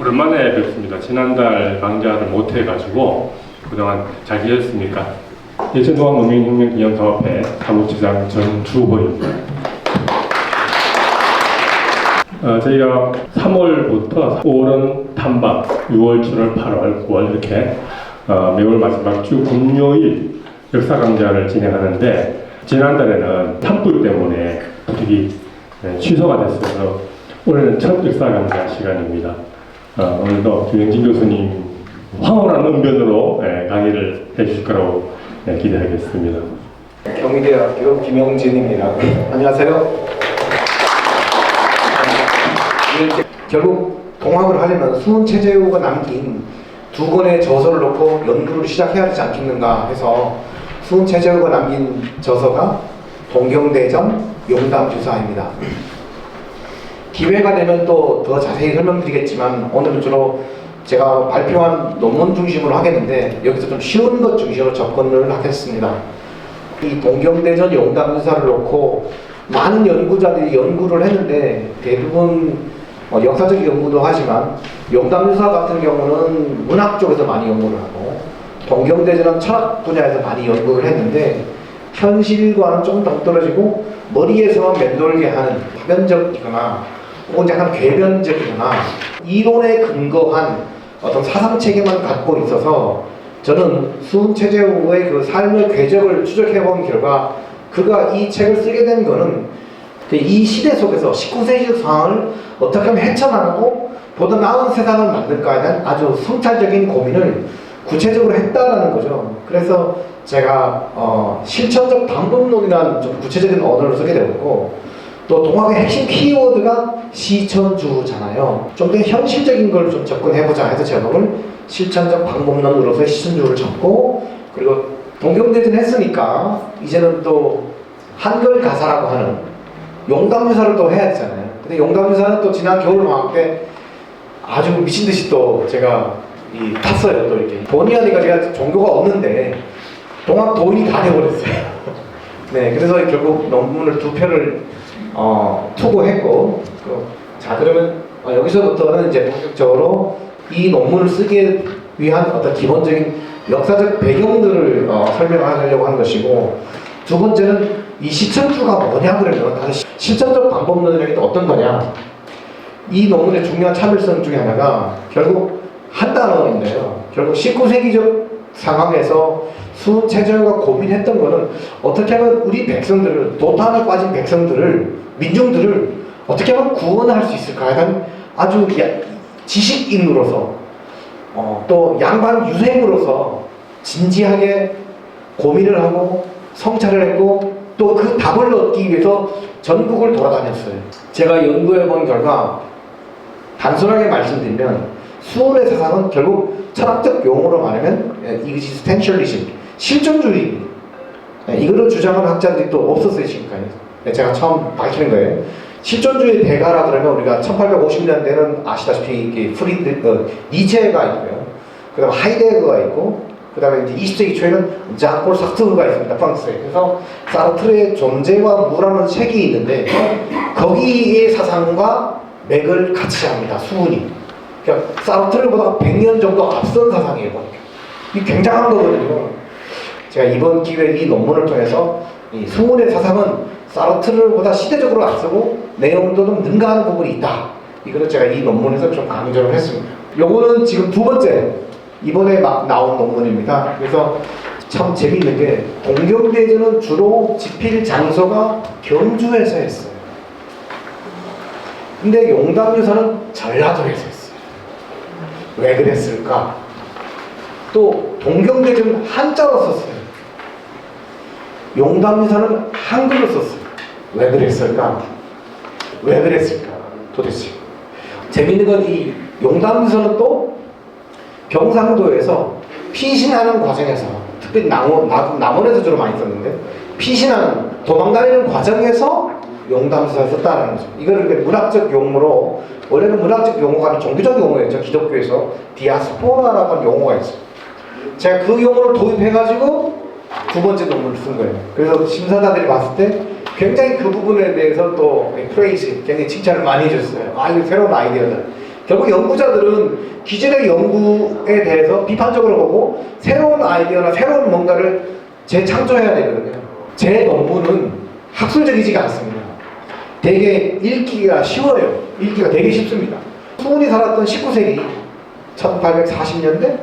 오랜만에 뵙습니다. 지난달 강좌를 못해가지고 그동안 잘 계셨습니까? 예천동학농민혁명기념사업회 사무처장 정주호입니다. 저희가 3월부터 5월은 탐방, 6월, 7월, 8월, 9월 이렇게 매월 마지막 주 금요일 역사 강좌를 진행하는데 지난달에는 산불 때문에 부득이 취소가 됐어서 올해는 첫 역사 강좌 시간입니다. 오늘도 김영진 교수님 황홀한 응변으로 강의를 해주실 거라고 기대하겠습니다. 경희대학교 김영진입니다. 안녕하세요. 결국 동학을 하려면 수훈체제후가 남긴 두 권의 저서를 놓고 연구를 시작해야 되지 않겠는가 해서 수훈체제후가 남긴 저서가 동경대전 용담주사입니다. 기회가 되면 또 더 자세히 설명드리겠지만 오늘은 주로 제가 발표한 논문 중심으로 하겠는데 여기서 좀 쉬운 것 중심으로 접근을 하겠습니다. 이 동경대전 용담주사를 놓고 많은 연구자들이 연구를 했는데 대부분 역사적 연구도 하지만 용담주사 같은 경우는 문학 쪽에서 많이 연구를 하고 동경대전은 철학 분야에서 많이 연구를 했는데 현실과는 좀 동떨어지고 머리에서만 맴돌게 하는 파변적이거나 혹은 약간 궤변적이거나 이론에 근거한 어떤 사상체계만 갖고 있어서 저는 수훈체제후의 그 삶의 궤적을 추적해본 결과 그가 이 책을 쓰게 된 거는 이 시대 속에서 19세기적 상황을 어떻게 하면 헤쳐나가고 보다 나은 세상을 만들까에 대한 아주 성찰적인 고민을 구체적으로 했다라는 거죠. 그래서 제가 실천적 방법론이라는 좀 구체적인 언어를 쓰게 되었고 또 동학의 핵심 키워드가 시천주잖아요. 좀 더 현실적인 걸 좀 접근해보자 해서 제목을 실천적 방법론으로서의 시천주를 잡고 그리고 동경대전 했으니까 이제는 또 한글 가사라고 하는 용담유사를 또 해야 되잖아요. 근데 용담유사는 또 지난 겨울 방학 때 아주 미친듯이 또 제가 탔어요. 또 이렇게 본의 아니까 제가 종교가 없는데 동학 도인이 다 돼버렸어요. 네, 그래서 결국 논문을 2편을 투고했고 자 그러면 여기서부터는 이제 본격적으로 이 논문을 쓰기 위한 어떤 기본적인 역사적 배경들을 설명하려고 하는 것이고 두 번째는 이 시천주가 뭐냐 그러면 다시 실천적 방법론이라는 게 어떤 거냐 이 논문의 중요한 차별성 중에 하나가 결국 한 단어인데요. 결국 19세기적 상황에서 수훈체제후가 고민했던 거는 어떻게 하면 우리 백성들을 도탄에 빠진 백성들을 민중들을 어떻게 하면 구원할 수 있을까 하는 아주 지식인으로서 또 양반 유생으로서 진지하게 고민을 하고 성찰을 했고 또 그 답을 얻기 위해서 전국을 돌아다녔어요. 제가 연구해 본 결과 단순하게 말씀드리면 수훈의 사상은 결국 철학적 용어로 말하면 existentialism, 실존주의 이거를 주장하는 학자들이 또 없었어요 지금까지. 제가 처음 밝히는 거예요. 실존주의 대가라 그러면 우리가 1850년대는 아시다시피 니체가 있고요. 그 다음에 하이데거가 있고 그 다음에 이제 20세기 초에는 장폴 사르트르가 있습니다. 프랑스에. 그래서 사르트르의 존재와 무라는 책이 있는데 거기의 사상과 맥을 같이 합니다. 수훈이. 그러니까 사르트르보다 100년 정도 앞선 사상이에요. 이게 굉장한 거거든요. 제가 이번 기회에 이 논문을 통해서 이 수훈의 사상은 사르트르보다 시대적으로 앞서고 내용도 좀 능가하는 부분이 있다. 이거를 제가 이 논문에서 좀 강조를 했습니다. 요거는 지금 두 번째 이번에 막 나온 논문입니다. 그래서 참 재미있는 게 동경대전은 주로 집필 장소가 경주에서 했어요. 근데 용담유사는 전라도에서 했어요. 왜 그랬을까? 또 동경대전은 한자로 썼어요. 용담유사는 한글로 썼어요. 왜 그랬을까? 왜 그랬을까? 도대체 재미있는 건 이 용담유사는 또 경상도에서 피신하는 과정에서 특히 남원에서 주로 많이 썼는데 피신하는 도망다니는 과정에서 용담유사를 썼다는 거죠. 이거를 문학적 용어로 원래는 문학적 용어가 아니라 종교적 용어였죠. 기독교에서 디아스포라라고 하는 용어가 있어요. 제가 그 용어를 도입해가지고 두 번째 논문을 쓴 거예요. 그래서 심사자들이 봤을 때 굉장히 그 부분에 대해서 또 프레이즈, 굉장히 칭찬을 많이 해줬어요. 아, 이거 새로운 아이디어다. 결국 연구자들은 기존의 연구에 대해서 비판적으로 보고 새로운 아이디어나 새로운 뭔가를 재창조해야 되거든요. 제 논문은 학술적이지가 않습니다. 되게 읽기가 쉬워요. 읽기가 되게 쉽습니다. 수훈이 살았던 19세기 1840년대,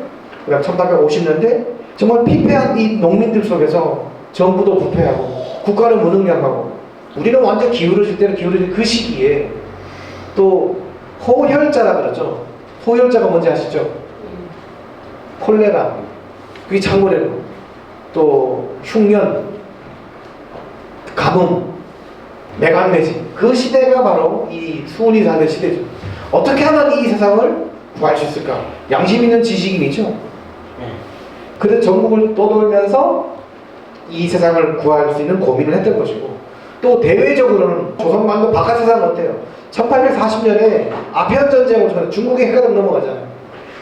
그다음 1850년대 정말 피폐한 이 농민들 속에서 정부도 부패하고 국가는 무능력하고 우리는 완전 기울어질 때는 기울어질 그 시기에 또 호혈자라 그러죠. 호혈자가 뭔지 아시죠? 콜레라, 그게 창고래로, 또 흉년, 가뭄, 매간매진, 그 시대가 바로 이 수훈이 사는 시대죠. 어떻게 하면 이 세상을 구할 수 있을까? 양심 있는 지식인이죠. 그래서 전국을 떠돌면서 이 세상을 구할 수 있는 고민을 했던 것이고, 또 대외적으로는 조선반도 바깥 세상은 어때요? 1840년에 아편 전쟁을 통해 중국의 해가름 넘어가잖아요.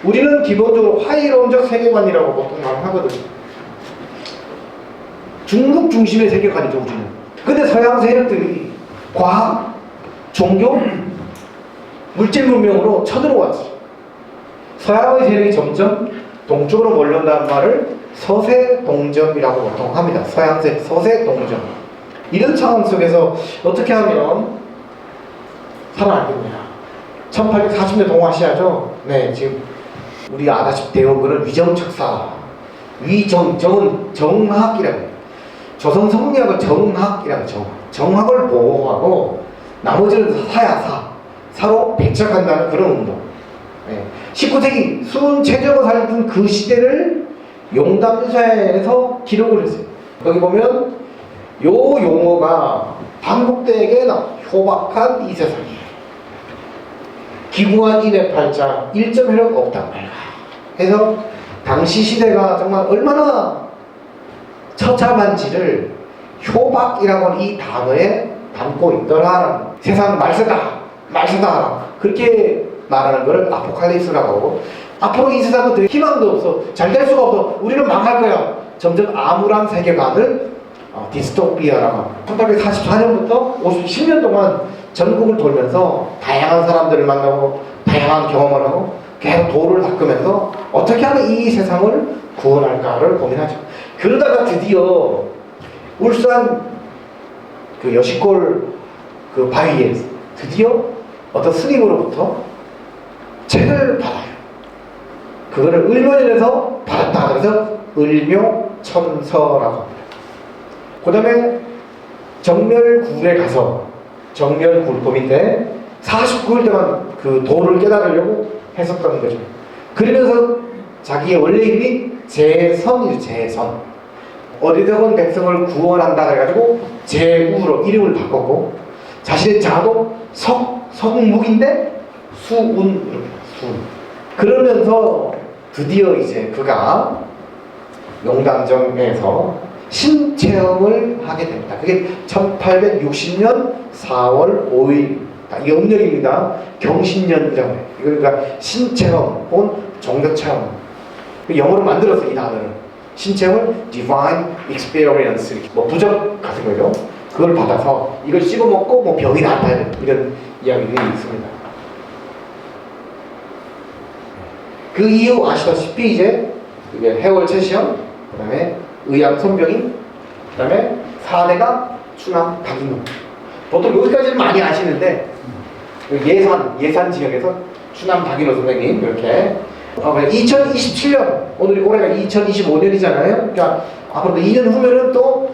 우리는 기본적으로 화이론적 세계관이라고 보통 말하거든요. 중국 중심의 세계관이죠, 우리는. 근데 서양 세력들이 과학, 종교, 물질 문명으로 쳐들어왔죠. 서양의 세력이 점점 동쪽으로 몰려온다는 말을 서세동점이라고 보통 합니다. 서양세 서세동점. 이런 상황 속에서 어떻게 하면 살아나겠냐. 1840년 동아시아죠. 네, 지금 우리 아다시피 대원군은 위정척사, 정은 정학이라고 해요. 조선 성리학을 정학이라고 해요. 정학을 보호하고 나머지는 사로 배척한다는 그런 운동. 네. 19세기 수훈 최저가 살던 그 시대를 용담사에서 기록을 했어요. 여기 보면 요 용어가 반복되게 효박한 이 세상이에요. 기구한 인의 팔자, 1점 혈육 없다. 해서 당시 시대가 정말 얼마나 처참한지를 효박이라고 하는 이 단어에 담고 있더라. 세상 말세다. 그렇게 말하는 것을 아포칼립스라고 하고, 앞으로 이 세상은 더 희망도 없어, 잘 될 수가 없어, 우리는 망할 거야. 점점 암울한 세계관을 디스토피아라고 합니다. 1844년부터 10년 동안 전국을 돌면서 다양한 사람들을 만나고 다양한 경험을 하고 계속 도를 닦으면서 어떻게 하면 이 세상을 구원할까를 고민하죠. 그러다가 드디어 울산 그 여시골 그 바위에 드디어 어떤 스님으로부터 책을 받아요. 그거를 을묘년에서 받았다. 그래서 을묘천서라고 합니다. 그 다음에 정멸굴에 가서, 정멸굴법인데 49일 동안 그 도를 깨달으려고 했었던 거죠. 그러면서 자기의 원래 이름이 재선이죠. 재선. 어리석은 백성을 구원한다 그래가지고 재우로 이름을 바꿨고, 자신의 자도 석묵인데 수운. 그러면서 드디어 이제 그가 용담정에서 신체험을 하게 됩니다. 그게 1860년 4월 5일 영년입니다. 경신년이라고 해요. 그러니까 신체험 혹은 종교체험, 영어로 만들었어요. 이 단어를. 신체험을 divine experience, 뭐 부적 같은 거죠. 그걸 받아서 이걸 씹어먹고 뭐 병이 낫다, 이런 이야기들이 있습니다. 그 이후 아시다시피 이제 해월 최시영, 그 다음에 의암 손병인, 그 다음에 4대가 추남 박인호. 보통 여기까지는 많이 아시는데 예산 지역에서 추남 박인호 선생님 이렇게 2027년, 오늘이 올해가 2025년이잖아요. 그러니까 앞으로 2년 후면은 또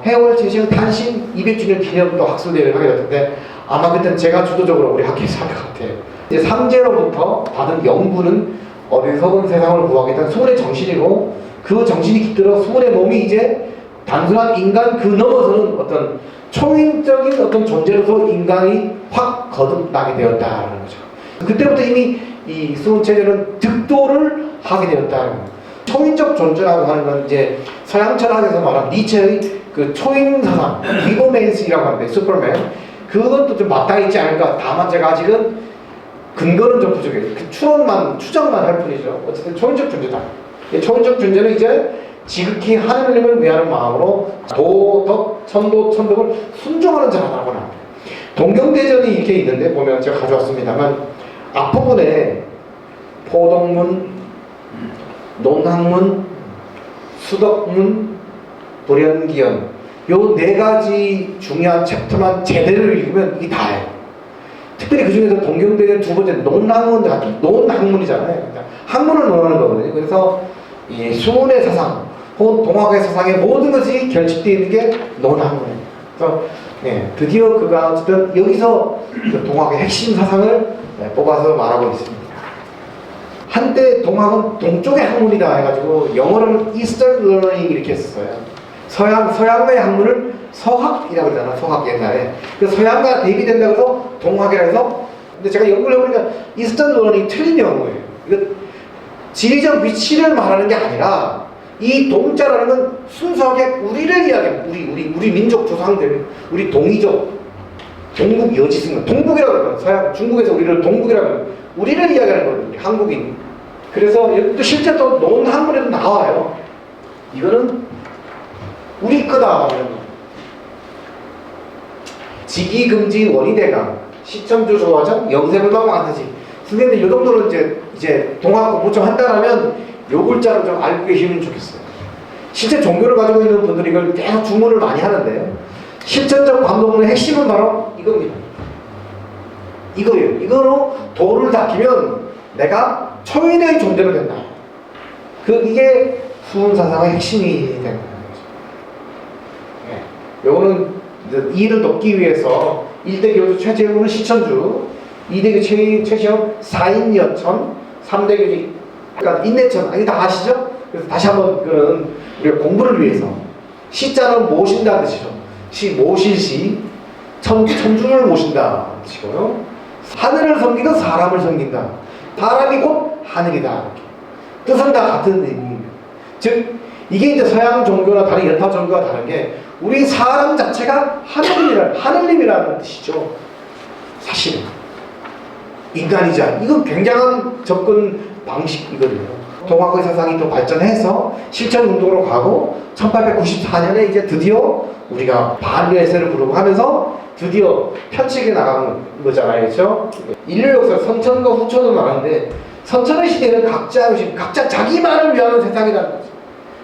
해월 최시영 탄신 200주년 기념 또 학술대회를 하게 될 텐데, 아마 그때는 제가 주도적으로 우리 학교에서 할 것 같아요. 이제 상제로부터 받은 연구는 어리석은 세상을 구하겠다는 수훈의 정신이고, 그 정신이 깃들어 수훈의 몸이 이제 단순한 인간 그 넘어서는 어떤 초인적인 어떤 존재로서 인간이 확 거듭나게 되었다는 거죠. 그때부터 이미 이 수훈 체제는 득도를 하게 되었다는 거죠. 초인적 존재라고 하는 건 이제 서양 철학에서 말하는 니체의 그 초인 사상, 리버맨스라고 하는데, 슈퍼맨, 그것도 좀 맞닿아 있지 않을까. 다만 제가 아직은 근거는 좀 부족해요. 추정만 할 뿐이죠. 어쨌든 초인적 존재다. 초인적 존재는 이제 지극히 하느님을 위하는 마음으로 도덕, 천독을 순종하는 자라고 합니다. 동경대전이 이렇게 있는데, 보면 제가 가져왔습니다만, 앞부분에 포동문, 논학문, 수덕문, 불연기연 요 네 가지 중요한 챕터만 제대로 읽으면 이게 다예요. 특별히 그 중에서 동경대전 두 번째 논학문 같은 논학문이잖아요. 학문을 논하는 거거든요. 그래서 이 수문의 사상 혹은 동학의 사상의 모든 것이 결집되어 있는 게 논학문이에요. 그래서 드디어 그가 어쨌든 여기서 그 동학의 핵심 사상을 뽑아서 말하고 있습니다. 한때 동학은 동쪽의 학문이다 해가지고 영어를 Eastern Learning 이렇게 했었어요. 서양의 학문을 서학이라고 그러잖아. 서학 옛날에. 그 서양과 대비된다고 해서 동학이라고 해서 근데 제가 연구를 해보니까 Eastern Learning 틀린 영어예요. 이거 지리적 위치를 말하는 게 아니라 이 동자라는 건 순수하게 우리를 이야기합니다. 우리 민족 조상들, 우리 동이족, 동국 여지승, 동북이라고 그러거든요. 서양, 중국에서 우리를 동북이라고 해요. 우리를 이야기하는 거예요. 우리 한국인. 그래서 여기도 실제 또 논학문에도 나와요. 이거는 우리 거다. 직이금지 원이대강, 시청주 조화정, 영세불망 완서지. 선생님들 이 정도는 이제 동학 공부 좀 한다라면 요 글자를 좀 알고 계시면 좋겠어요. 실제 종교를 가지고 있는 분들이 이걸 계속 주문을 많이 하는데요. 실천적 반동의 핵심은 바로 이겁니다. 이거예요. 이거로 도를 닦이면 내가 초인의 존재가 된다. 이게 수훈사상의 핵심이 되는 거죠. 요거는 이를 돕기 위해서 1대 교주 최재훈은 시천주, 2대 교주 최시영 사인여천, 3대 교주 그러니까 인내천, 이거 다 아시죠? 그래서 다시 한번 그런 우리가 공부를 위해서 시자는 모신다는 뜻이죠. 모실시, 천중을 모신다 뜻이고요. 하늘을 섬기든 사람을 섬긴다. 사람이 곧 하늘이다. 이렇게. 뜻은 다 같은 의미입니다. 즉 이게 이제 서양 종교나 다른 연타 종교와 다른 게 우리 사람 자체가 하느님이라는 뜻이죠. 사실은 인간이자 이건 굉장한 접근 방식이거든요. 동학의 사상이 또 발전해서 실천 운동으로 가고 1894년에 이제 드디어 우리가 반려세를 부르고 하면서 드디어 펼치게 나가는 거잖아요. 그렇죠? 인류 역사 선천과 후천은 많은데 선천의 시대는 각자 자기만을 위하는 세상이라는 거죠.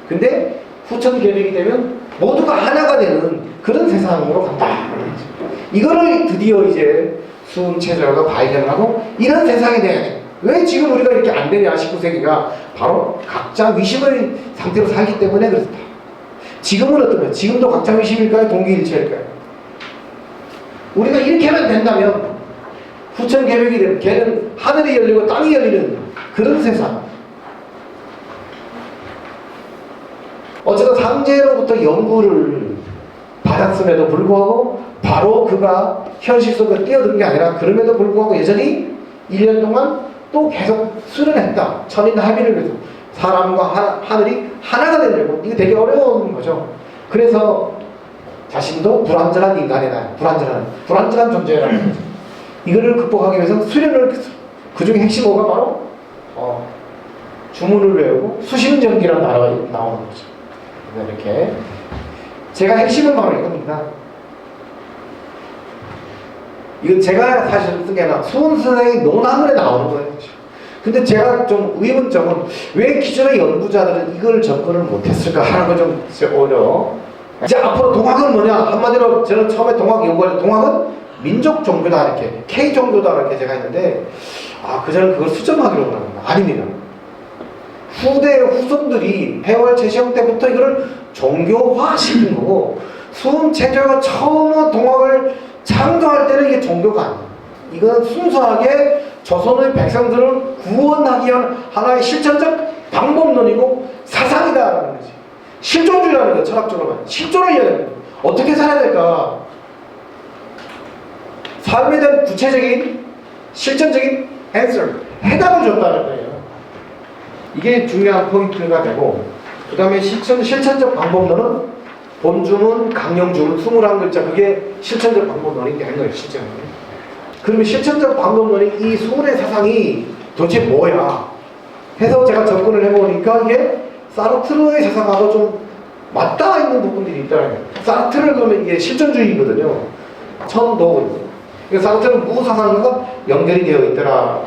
근데 후천 계획이 되면 모두가 하나가 되는 그런 세상으로 간다. 이거를 드디어 이제 수훈체제가 발견하고 이런 세상이 돼야 돼. 왜 지금 우리가 이렇게 안 되냐 19세기가 바로 각자 위심의 상태로 살기 때문에 그렇다. 지금은 어떤가요? 지금도 각자 위심일까요? 동기일체일까요? 우리가 이렇게 하면 된다면 후천 계획이 되면 걔는 하늘이 열리고 땅이 열리는 그런 세상. 어쨌든 상제로부터 연구를 받았음에도 불구하고 바로 그가 현실 속에 뛰어든 게 아니라 그럼에도 불구하고 여전히 1년 동안 또 계속 수련했다. 천인 합의를 위해서 사람과 하늘이 하나가 되려고. 이게 되게 어려운 거죠. 그래서 자신도 불완전한 인간이다. 불완전한 존재라는 거죠. 이거를 극복하기 위해서 수련을 그 중에 핵심 뭐가 바로 주문을 외우고 수심전기라는 단어가 나오는 거죠. 이렇게 제가 핵심은 바로 이겁니다. 이건 제가 사실 쓴 게 아니라 수훈 선생이 논학문에 나오는 거예요. 근데 제가 좀 의문점은 왜 기존의 연구자들은 이걸 접근을 못했을까 하는 거 좀 어려워. 이제 앞으로 동학은 뭐냐? 한마디로 저는 처음에 동학 연구할 때 동학은 민족 종교다 이렇게 K 종교다 이렇게 제가 했는데 그저는 그걸 수정하기로 합니다. 아닙니다. 후손들이 해월 최시영 때부터 이거를 종교화 시킨 거고 수훈 체제가 처음 동학을 창조할 때는 이게 종교가 아니에요. 이건 순수하게 조선의 백성들을 구원하기 위한 하나의 실천적 방법론이고 사상이다라는 거지. 실존주의라는 거 철학적으로 실존을 이야기합니다. 어떻게 살아야 될까? 삶에 대한 구체적인 실천적인 해답을 줬다는 거예요. 이게 중요한 포인트가 되고 그 다음에 실천적 방법론은 본주문, 강령주문 21글자 그게 실천적 방법론이 되는 거예요. 실제로. 그러면 실천적 방법론이 이 수훈의 사상이 도대체 뭐야? 해서 제가 접근을 해보니까 이게 사르트르의 사상하고 좀 맞닿아 있는 부분들이 있다는 거예요. 사르트르 그러면 이게 실존주의거든요. 천도. 사르트르는 무사상과 연결이 되어 있더라.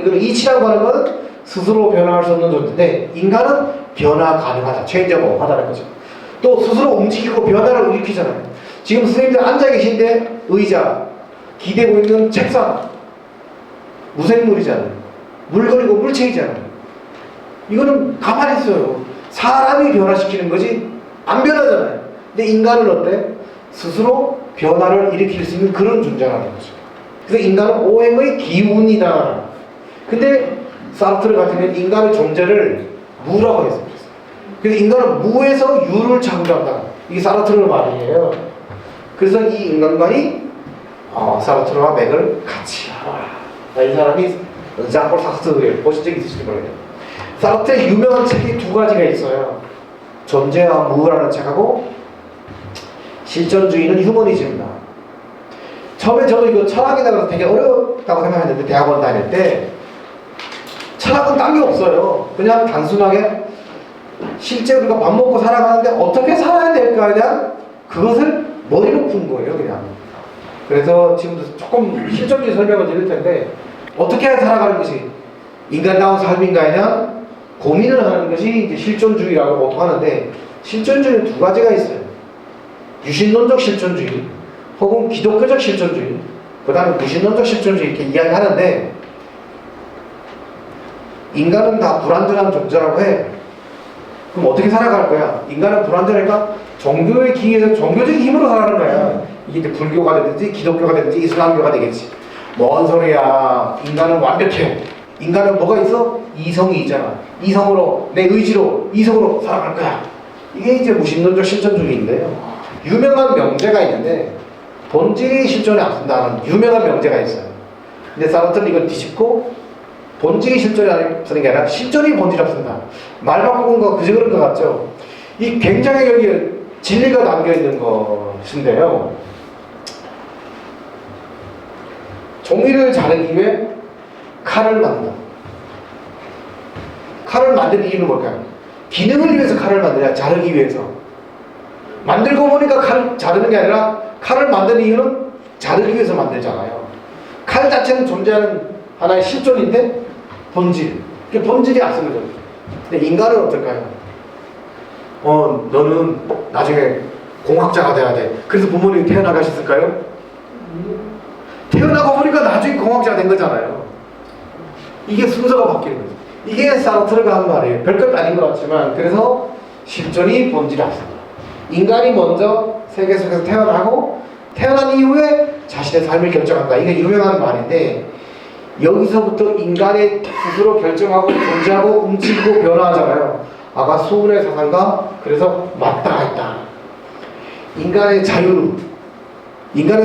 이거는 이치라고 하는 건 스스로 변화할 수 없는 존재인데 인간은 변화 가능하다. 체인저버 하다는 거죠. 또 스스로 움직이고 변화를 일으키잖아요. 지금 선생님들 앉아 계신데 의자, 기대고 있는 책상, 무생물이잖아요. 물건이고 물체이잖아요. 이거는 가만히 있어요. 사람이 변화시키는 거지 안 변하잖아요. 근데 인간은 어때? 스스로 변화를 일으킬 수 있는 그런 존재라는 거죠. 그래서 인간은 오행의 기운이다. 근데 사르트르 같은 경우는 인간의 존재를 무라고 해서 그랬어요. 그래서 인간은 무에서 유를 창조한다. 이게 사르트르의 말이에요. 그래서 이 인간관이 사르트르와 맥을 같이 하라. 이 사람이 장폴 사르트르 보신 적이 있으실지 모르겠네요. 사르트르의 유명한 책이 두 가지가 있어요. 존재와 무라는 책하고 실존주의는 휴머니즘이다. 처음에 저도 이거 철학이다 그래서 되게 어렵다고 생각했는데 대학원 다닐 때 철학은 딴 게 없어요. 그냥 단순하게 실제 우리가 밥 먹고 살아가는데 어떻게 살아야 될까에 대한 그것을 머리로 푼 거예요, 그냥. 그래서 지금도 조금 실존주의 설명을 드릴 텐데 어떻게 살아가는 것이 인간다운 삶인가에 대한 고민을 하는 것이 이제 실존주의라고 보통 하는데 실존주의는 두 가지가 있어요. 유신론적 실존주의 혹은 기독교적 실존주의 그 다음에 무신론적 실존주의 이렇게 이야기하는데 인간은 다 불완전한 존재라고 해. 그럼 어떻게 살아갈 거야? 인간은 불완전하니까 종교에 기해서 종교적인 힘으로 살아가는 거야. 이게 이제 불교가 되든지 기독교가 되든지 이슬람교가 되겠지. 뭔 소리야. 인간은 완벽해. 인간은 뭐가 있어? 이성이 있잖아. 이성으로 내 의지로 이성으로 살아갈 거야. 이게 이제 무신론적 실존주의인데요. 유명한 명제가 있는데 본질이 실존에 앞선다는 유명한 명제가 있어요. 근데 사람들은 이걸 뒤집고 본질이 실존이 앞서는 게 아니라 실존이 본질이 앞선다. 말 바꾸는 거 그저 그런 것 같죠? 이 굉장히 여기 진리가 담겨있는 것인데요. 종이를 자르기 위해 칼을 만든다. 칼을 만드는 이유는 뭘까요? 기능을 위해서 칼을 만드냐? 자르기 위해서. 만들고 보니까 칼 자르는 게 아니라 칼을 만드는 이유는 자르기 위해서 만들잖아요. 칼 자체는 존재하는 하나의 실존인데 본질. 그 본질이 앞선 거죠. 근데 인간은 어떨까요? 너는 나중에 공학자가 돼야 돼. 그래서 부모님이 태어나가셨을까요? 태어나고 보니까 나중에 공학자가 된 거잖아요. 이게 순서가 바뀌는 거죠. 이게 사르트르가 한 말이에요. 별것 아닌 것 같지만 그래서 실존이 본질이 앞선다. 인간이 먼저 세계 속에서 태어나고 태어난 이후에 자신의 삶을 결정한다. 이게 유명한 말인데 여기서부터 인간의 스스로 결정하고 존재하고 움직이고 변화하잖아요. 아까 수운의 사상과 그래서 맞닿아 있다. 인간의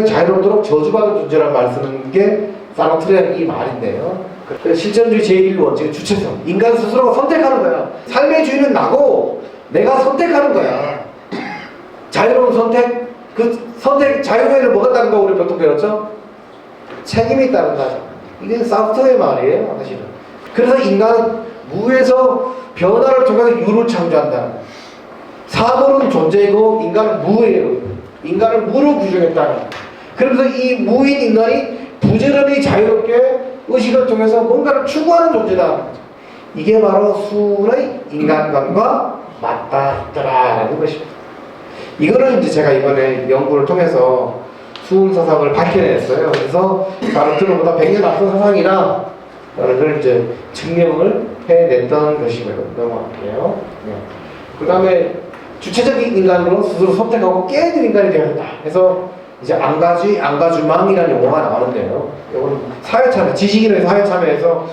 자유롭도록 저주받은 존재라는 말 쓰는 게 사르트르의 이 말인데요. 실존주의 제1원칙은 주체성. 인간 스스로가 선택하는 거야. 삶의 주인은 나고 내가 선택하는 거야. 자유로운 선택, 그 선택, 자유에는 뭐가 다른가 우리 보통 배웠죠? 책임이 따른다. 이게 사르트르의 말이에요, 사실은. 그래서 인간은 무에서 변화를 통해서 유를 창조한다. 사고는 존재이고 인간은 무예요. 인간을 무로 규정했다. 그러면서 이 무인 인간이 부지런히 자유롭게 의식을 통해서 뭔가를 추구하는 존재다. 이게 바로 수운의 인간관과 맞닿아 있더라라는 것입니다. 이거는 이제 제가 이번에 연구를 통해서 수운 사상을 밝혀냈어요. 그래서 사르트르보다 100년 앞선 사상이라 그걸 이제 증명을 해냈던 것이고요. 넘어갈게요. 네. 그 다음에 주체적인 인간으로 스스로 선택하고 깨어있는 인간이 되었다. 그래서 이제 안가주망이라는 용어가 나오는데요. 이거는 사회참여, 지식인의 사회참여에서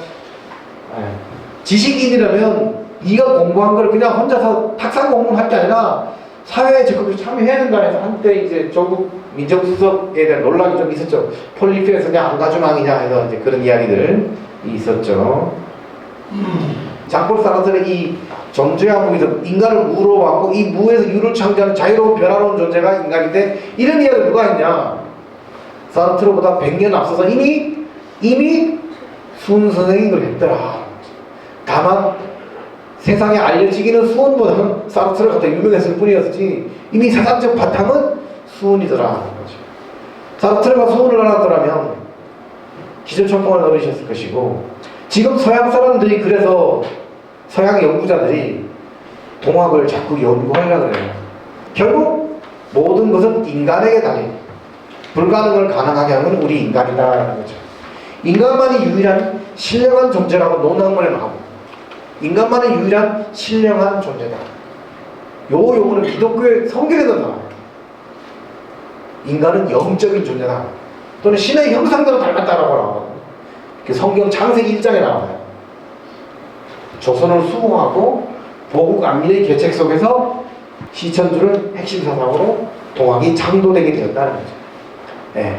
지식인이라면 네가 공부한 걸 그냥 혼자서 탁상 공부할 게 아니라 사회에 적극적으로 참여해야 된다 해서 한때 이제 조국 민정수석에 대한 논란이 좀 있었죠. 폴리피에서 그냥 안가주망이냐 해서 이제 그런 이야기들 있었죠. 장폴 사르트르는 이 존재와 무에서 인간을 무로 받고 이 무에서 유를 창조하는 자유로운 변화로운 존재가 인간인데 이런 이야기를 누가 했냐? 사르트르보다 100년 앞서서 이미 수운 선생이 이걸 했더라. 다만 세상에 알려지기는 수운보다는 사르트르가 더 유명했을 뿐이었지 이미 사상적 바탕은 수운이더라. 사르트르가 수운을 알았더라면 기절천공을 얻으셨을 것이고 지금 서양 사람들이 그래서 서양 연구자들이 동학을 자꾸 연구하려고 그래요. 결국 모든 것은 인간에게 달린 불가능을 가능하게 하는 우리 인간이다라는 거죠. 인간만이 유일한 신령한 존재라고 논학문에 나오고 인간만이 유일한 신령한 존재다. 요 용어는 기독교의 성경에도 나와요. 인간은 영적인 존재다. 또는 신의 형상대로 닮았다라고 나와요. 성경 창세기 1장에 나와요. 조선을 수호하고 보국 안민의 계책 속에서 시천주를 핵심 사상으로 동학이 창도되게 되었다는 거죠. 예.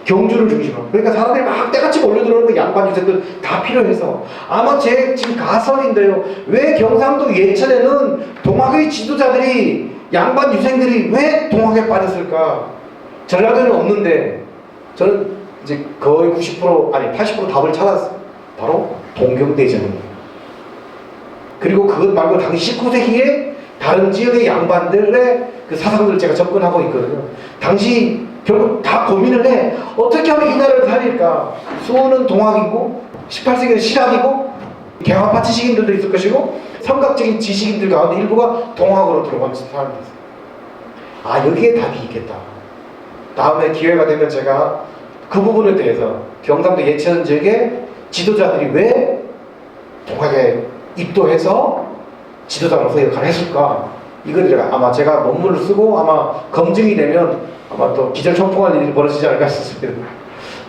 경주를 중심으로. 그러니까 사람들이 막 때같이 몰려들어오는 양반 유생들 다 필요해서 아마 제 지금 가설인데요. 왜 경상도 예천에는 동학의 지도자들이 양반 유생들이 왜 동학에 빠졌을까? 전라도에는 없는데 저는 이제 거의 90% 아니 80% 답을 찾았어요. 바로 동경대전입니다. 그리고 그것 말고 당시 19세기에 다른 지역의 양반들의 그 사상들을 제가 접근하고 있거든요. 당시 결국 다 고민을 해. 어떻게 하면 이 나라를 살릴까? 수호는 동학이고 18세기는 실학이고 개화파 지식인들도 있을 것이고 삼각적인 지식인들 가운데 일부가 동학으로 들어간 사람들이 있어요. 아, 여기에 답이 있겠다. 다음에 기회가 되면 제가 그 부분에 대해서 경상도 예천 지역의 지도자들이 왜 동학에 입도해서 지도자로서 역할을 했을까? 이걸 아마 제가 논문을 쓰고 아마 검증이 되면 아마 또 기절초풍할 일이 벌어지지 않을까 싶습니다.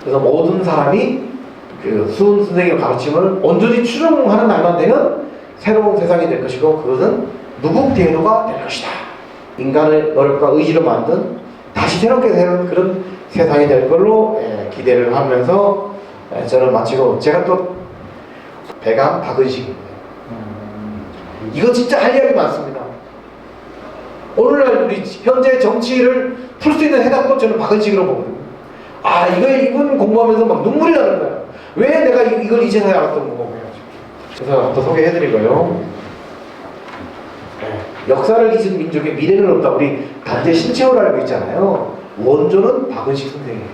그래서 모든 사람이 그 수훈 선생님의 가르침을 온전히 추종하는 날만 되면 새로운 세상이 될 것이고 그것은 무국대도가 될 것이다. 인간의 노력과 의지로 만든 다시 새롭게 되는 그런 세상이 될 걸로 기대를 하면서 저는 마치고 제가 또 배감 박은식입니다. 이거 진짜 할 이야기 많습니다. 오늘날 우리 현재 정치를 풀 수 있는 해답도 저는 박은식으로 보거든요. 아, 이분 공부하면서 막 눈물이 나는 거야. 왜 내가 이걸 이제서야 알았던 거고. 그래서 또 소개해드리고요. 역사를 잊은 민족의 미래는 없다. 우리 단재 신채호를 알고 있잖아요. 원조는 박은식 선생이에요.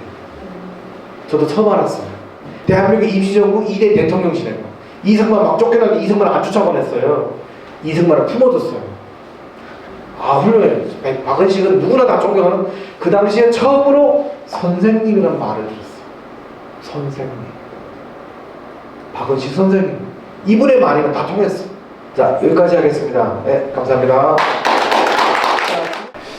저도 처음 알았어요. 대한민국 임시정부 2대 대통령실에요. 이승만 막 쫓겨나서 이승만 안 쫓아보냈어요. 이승만을 품어줬어요. 아, 훌륭해요. 박은식은 누구나 다 존경하는 그 당시에 처음으로 선생님이라는 말을 들었어요. 선생님. 박은식 선생님. 이분의 말이면 다 통했어. 자, 여기까지 하겠습니다. 네, 감사합니다.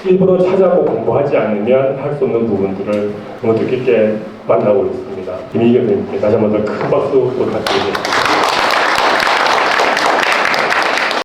일부러 찾아보고 공부하지 않으면 할 수 없는 부분들을 너무 뜻깊게 만나고 있습니다. 김희경 선생님께 다시 한번 더 큰 박수 부탁드리겠습니다.